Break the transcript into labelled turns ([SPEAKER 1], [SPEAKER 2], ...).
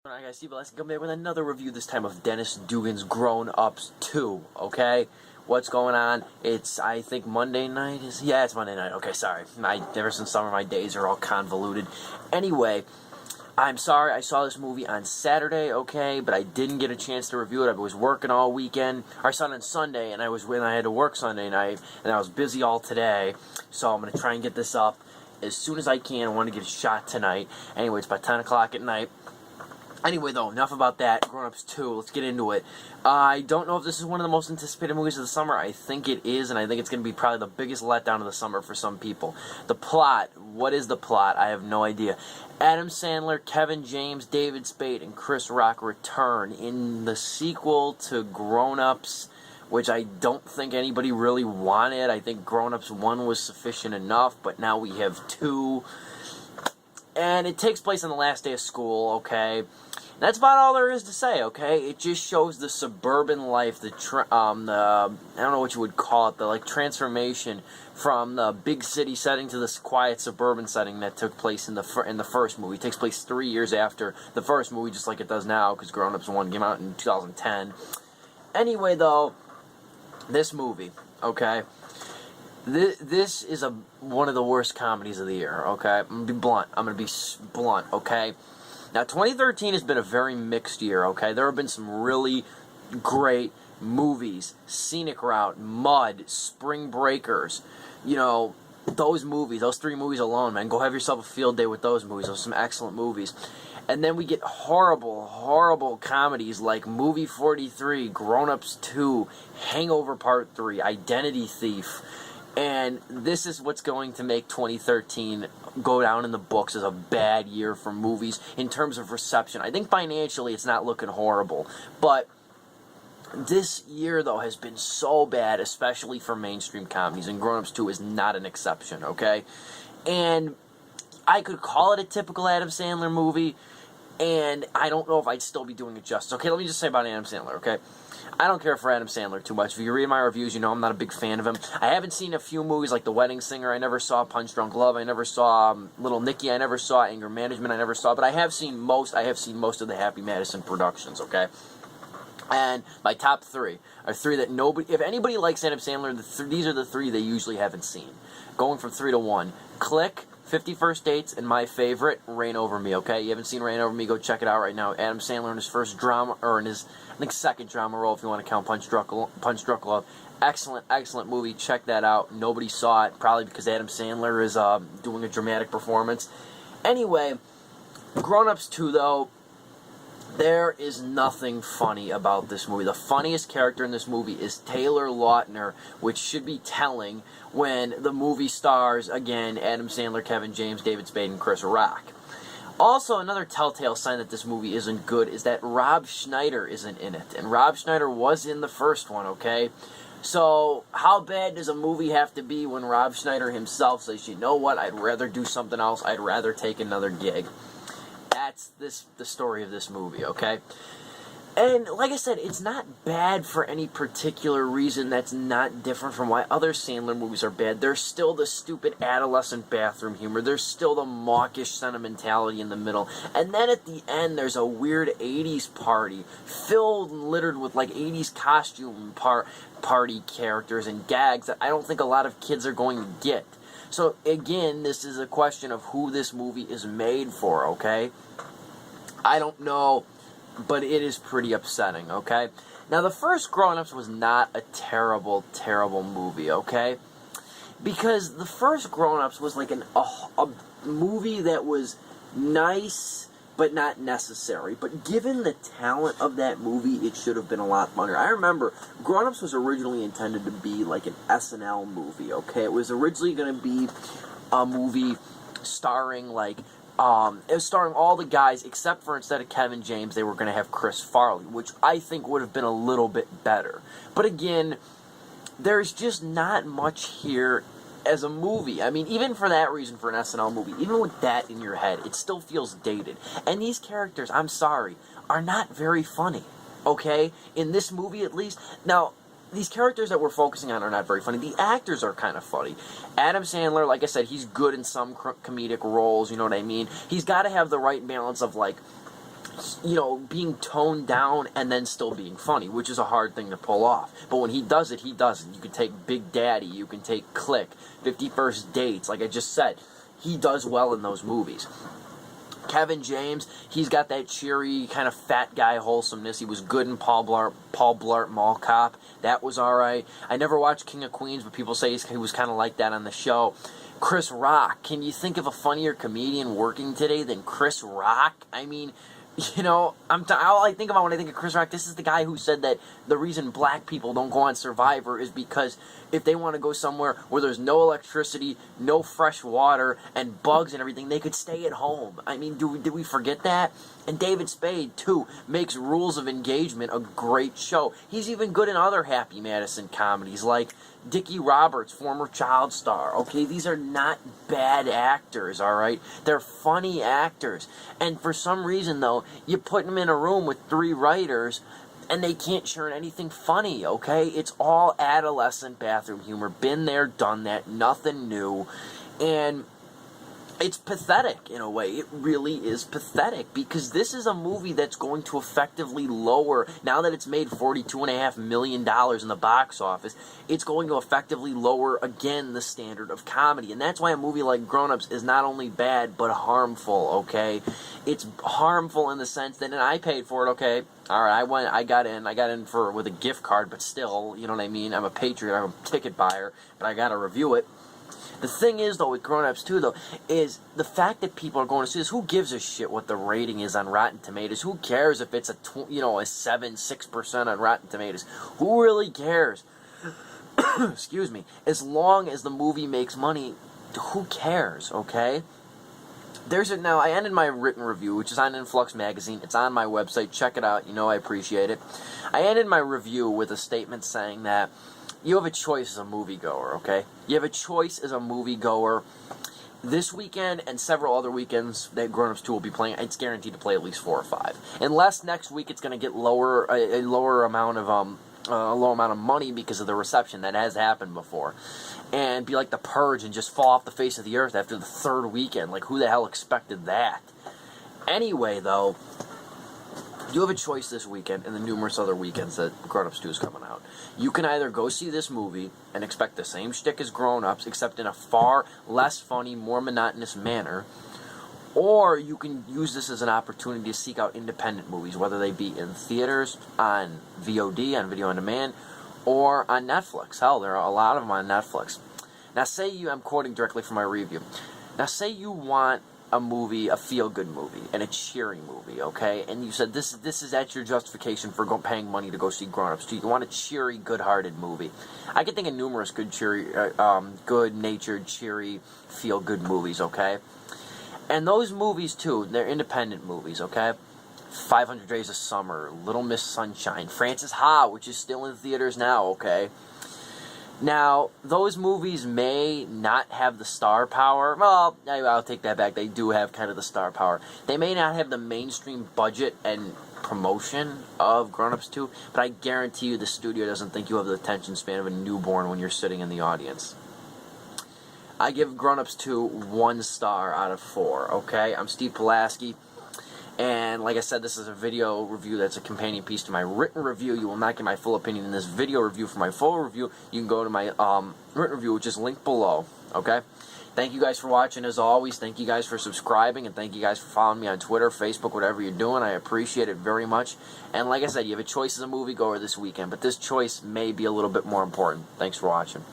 [SPEAKER 1] Alright guys, Pulaski come back with another review, this time of Dennis Dugan's Grown Ups 2, okay? What's going on? It's, I think, Monday night? Yeah, it's Monday night. Okay, sorry. Ever since summer, my days are all convoluted. Anyway, I'm sorry, I saw this movie on Saturday, okay? But I didn't get a chance to review it. I was working all weekend. I saw it on Sunday, and I had to work Sunday night, and I was busy all today. So I'm going to try and get this up as soon as I can. I want to get a shot tonight. Anyway, it's about 10 o'clock at night. Anyway, though, enough about that. Grown Ups 2, let's get into it. I don't know if this is one of the most anticipated movies of the summer. I think it is, and I think it's going to be probably the biggest letdown of the summer for some people. The plot. What is the plot? I have no idea. Adam Sandler, Kevin James, David Spade, and Chris Rock return in the sequel to Grown Ups, which I don't think anybody really wanted. I think Grown Ups 1 was sufficient enough, but now we have 2. And it takes place on the last day of school, okay? That's about all there is to say, okay? It just shows the suburban life, the I don't know what you would call it, the transformation from the big city setting to this quiet suburban setting that took place in the first movie. It takes place 3 years after the first movie, just like it does now, because Grown Ups 1 came out in 2010. Anyway, though, this movie, okay? This is one of the worst comedies of the year, okay? I'm going to be blunt. Okay? Now, 2013 has been a very mixed year, okay? There have been some really great movies. Scenic Route, Mud, Spring Breakers. You know, those movies, those 3 movies alone, man. Go have yourself a field day with those movies. Those are some excellent movies. And then we get horrible, horrible comedies like Movie 43, Grown Ups 2, Hangover Part 3, Identity Thief. And this is what's going to make 2013 go down in the books as a bad year for movies in terms of reception. I think financially it's not looking horrible. But this year, though, has been so bad, especially for mainstream comedies. And Grown Ups 2 is not an exception, okay? And I could call it a typical Adam Sandler movie, and I don't know if I'd still be doing it justice. Okay, let me just say about Adam Sandler, okay? I don't care for Adam Sandler too much. If you read my reviews, you know I'm not a big fan of him. I haven't seen a few movies like The Wedding Singer. I never saw Punch Drunk Love. I never saw Little Nicky. I never saw Anger Management. I never saw, but I have seen most of the Happy Madison productions, okay? And my top 3 are 3 that nobody, if anybody likes Adam Sandler, these are the 3 they usually haven't seen. Going from 3 to 1. Click, 50 First Dates, and my favorite, Reign Over Me, okay? You haven't seen Reign Over Me, go check it out right now. Adam Sandler in his first drama, or in his, I think, second drama role, if you want to count Punch Drunk Love. Excellent, excellent movie. Check that out. Nobody saw it, probably because Adam Sandler is doing a dramatic performance. Anyway, Grown Ups 2, though, there is nothing funny about this movie. The funniest character in this movie is Taylor Lautner, which should be telling when the movie stars, again, Adam Sandler, Kevin James, David Spade, and Chris Rock. Also, another telltale sign that this movie isn't good is that Rob Schneider isn't in it. And Rob Schneider was in the first one, okay? So, how bad does a movie have to be when Rob Schneider himself says, you know what, I'd rather do something else, I'd rather take another gig. That's the story of this movie, okay? And like I said, it's not bad for any particular reason that's not different from why other Sandler movies are bad. There's still the stupid adolescent bathroom humor. There's still the mawkish sentimentality in the middle. And then at the end, there's a weird 80s party filled and littered with like 80s costume party characters and gags that I don't think a lot of kids are going to get. So again, this is a question of who this movie is made for, okay? I don't know, but it is pretty upsetting, okay? Now, the first Grown Ups was not a terrible, terrible movie, okay? Because the first Grown Ups was like a movie that was nice, but not necessary. But given the talent of that movie, it should have been a lot funnier. I remember Grown Ups was originally intended to be like an SNL movie, okay? It was originally going to be a movie starring like, it was starring all the guys, except for instead of Kevin James, they were going to have Chris Farley, which I think would have been a little bit better. But again, there's just not much here as a movie. I mean, even for that reason, for an SNL movie, even with that in your head, it still feels dated. And these characters, I'm sorry, are not very funny, okay? In this movie, at least. Now, these characters that we're focusing on are not very funny. The actors are kind of funny. Adam Sandler, like I said, he's good in some comedic roles, you know what I mean? He's got to have the right balance of, like, being toned down and then still being funny, which is a hard thing to pull off. But when he does it, he does it. You can take Big Daddy, you can take Click, 50 First Dates, like I just said. He does well in those movies. Kevin James, he's got that cheery, kind of fat guy wholesomeness. He was good in Paul Blart Mall Cop. That was alright. I never watched King of Queens, but people say he was kind of like that on the show. Chris Rock, can you think of a funnier comedian working today than Chris Rock? I mean, all I think about when I think of Chris Rock, this is the guy who said that the reason black people don't go on Survivor is because if they want to go somewhere where there's no electricity, no fresh water, and bugs and everything, they could stay at home. I mean, did we forget that? And David Spade, too, makes Rules of Engagement a great show. He's even good in other Happy Madison comedies, like Dickie Roberts, former child star. Okay, these are not bad actors, all right? They're funny actors. And for some reason, though, you put them in a room with 3 writers, and they can't churn anything funny, okay? It's all adolescent bathroom humor. Been there, done that, nothing new. And it's pathetic in a way. It really is pathetic, because this is a movie that's going to effectively lower, now that it's made $42.5 million in the box office, it's going to effectively lower, again, the standard of comedy. And that's why a movie like Grown Ups is not only bad, but harmful, okay? It's harmful in the sense that, and I paid for it, okay? Alright, I got in with a gift card, but still, you know what I mean? I'm a patriot, I'm a ticket buyer, but I gotta review it. The thing is, though, with Grown Ups 2, though, is the fact that people are going to see this. Who gives a shit what the rating is on Rotten Tomatoes? Who cares if it's a 6% on Rotten Tomatoes? Who really cares? Excuse me. As long as the movie makes money, who cares, okay? Now, I ended my written review, which is on Influx Magazine. It's on my website. Check it out. I appreciate it. I ended my review with a statement saying that you have a choice as a moviegoer, okay? You have a choice as a moviegoer. This weekend and several other weekends that Grown Ups 2 will be playing, it's guaranteed to play at least 4 or 5. Unless next week it's going to get a lower amount of money because of the reception. That has happened before. And be like The Purge and just fall off the face of the earth after the 3rd weekend. Like, who the hell expected that? Anyway, though, you have a choice this weekend and the numerous other weekends that Grown Ups 2 is coming out. You can either go see this movie and expect the same shtick as Grown Ups, except in a far less funny, more monotonous manner, or you can use this as an opportunity to seek out independent movies, whether they be in theaters, on VOD, on video on demand, or on Netflix. Hell, there are a lot of them on Netflix. Now, I'm quoting directly from my review. Now, say you want a movie, a feel-good movie, and a cheering movie, okay? And you said this is at your justification for paying money to go see Grown Ups 2. You want a cheery, good-hearted movie. I can think of numerous good, cheery, good-natured, cheery, feel-good movies, okay? And those movies, too, they're independent movies, okay? 500 Days of Summer, Little Miss Sunshine, Frances Ha, which is still in theaters now, okay? Now, those movies may not have the star power. Well, I'll take that back. They do have kind of the star power. They may not have the mainstream budget and promotion of Grown Ups 2, but I guarantee you the studio doesn't think you have the attention span of a newborn when you're sitting in the audience. I give Grown Ups 2 1 star out of 4, okay? I'm Steve Pulaski. And like I said, this is a video review that's a companion piece to my written review. You will not get my full opinion in this video review. For my full review, you can go to my written review, which is linked below. Okay? Thank you guys for watching, as always. Thank you guys for subscribing, and thank you guys for following me on Twitter, Facebook, whatever you're doing. I appreciate it very much. And like I said, you have a choice as a moviegoer this weekend, but this choice may be a little bit more important. Thanks for watching.